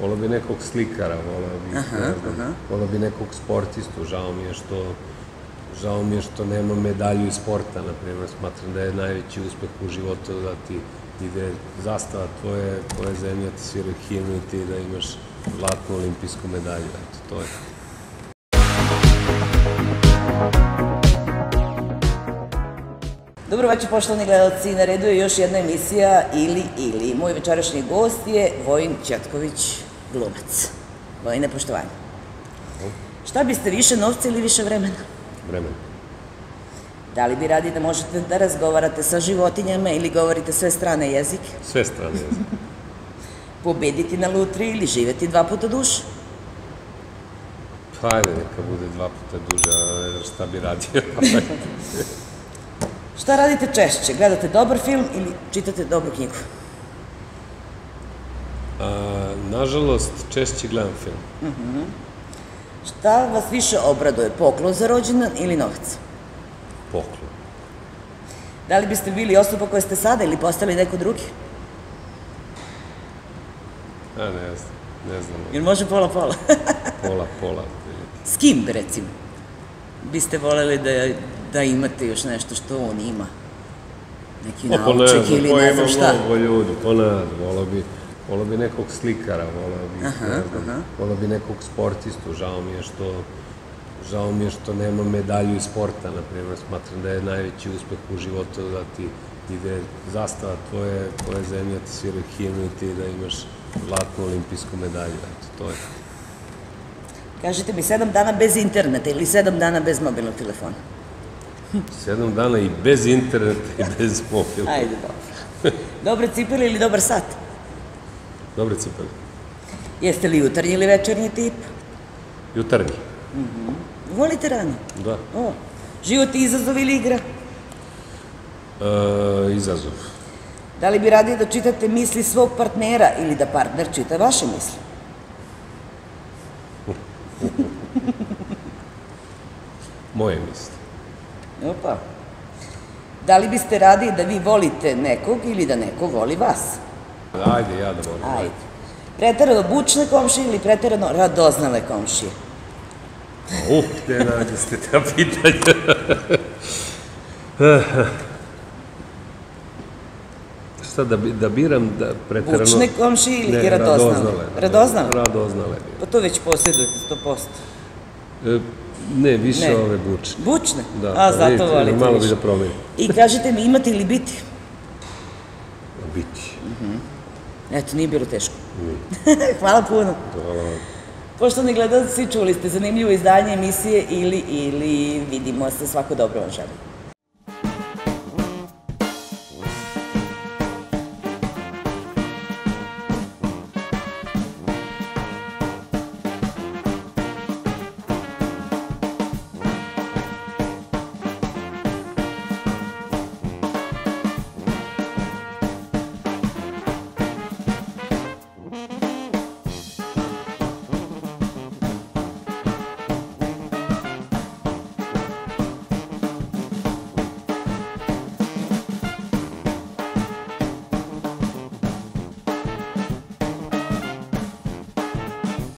volao bi nekog slikara, volao bi nekog sportistu, žao mi je što nema medalju iz sporta, na primjer, smatram da je najveći uspeh u životu da ti ide zastava tvoje zemlje, ti sviraju himnu i ti da imaš zlatnu olimpijsku medalju, eto, to je. Dobro večer, poštovani gledalci, na redu je još jedna emisija Ili. Moj večerašnji gost je Vojin Ćetković, glumac. Vojine, poštovanje. Šta biste, više novca ili više vremena? Vremena. Da li bi radi da možete da razgovarate sa životinjama ili govorite sve strane jezike? Sve strane jezike. Pobediti na lutriji ili živeti 2 puta duže? Pa ajde, neka bude 2 puta duže, šta bi radio? Šta radite češće? Gledate dobar film ili čitate dobru knjigu? Nažalost, češće gledam film. Šta vas više obraduje? Poklon za rođendan ili novac? Poklon. Da li biste bili osoba koja ste sada ili postali neko drugi? Ne znam. Ili može pola-pola? Pola. S kim, recimo, biste voljeli da imate još nešto što on ima? Neki naučnik ili ne znam šta? Mnogo ljudi, volao bi nekog slikara, volao bi nekog sportistu, žao mi je što nema medalju iz sporta, na primjer, smatram da je najveći uspeh u životu da ti ide zastava tvoje zemlje, ti sviraju himnu i ti da imaš zlatnu olimpijsku medalju, eto, to je. Kažite mi, 7 dana bez interneta ili 7 dana bez mobilnog telefona? 7 dana i bez interneta i bez mobilnog. Ajde, dobro. Dobre cipele ili dobar sat? Dobre cipele. Jeste li jutarnji ili večernji tip? Jutarnji. Volite rano? Da. Život je izazov ili igra? Izazov. Da li bi radili da čitate misli svog partnera ili da partner čita vaše misli? Moje misli. Opa. Da li biste radili da vi volite nekog ili da neko voli vas? Ajde, ja da volim. Ajde. Preterano bučne komšije ili preterano radoznale komšije? Gde nađe ste ta pitanja? Šta, da biram preterano... Bučne komšije ili radoznale? Radoznale. Radoznale. Pa to već posjedujete 100%. Ne, više ove bučne. Bučne? Da. A, zato volite više. Malo bi da promenim. I kažete mi, imati ili biti? Biti. Eto, nije bilo teško. Hvala puno. Hvala. Poštovani gledalci, čuli ste zanimljivo izdanje emisije Ili. Vidimo se, svako dobro vam želim.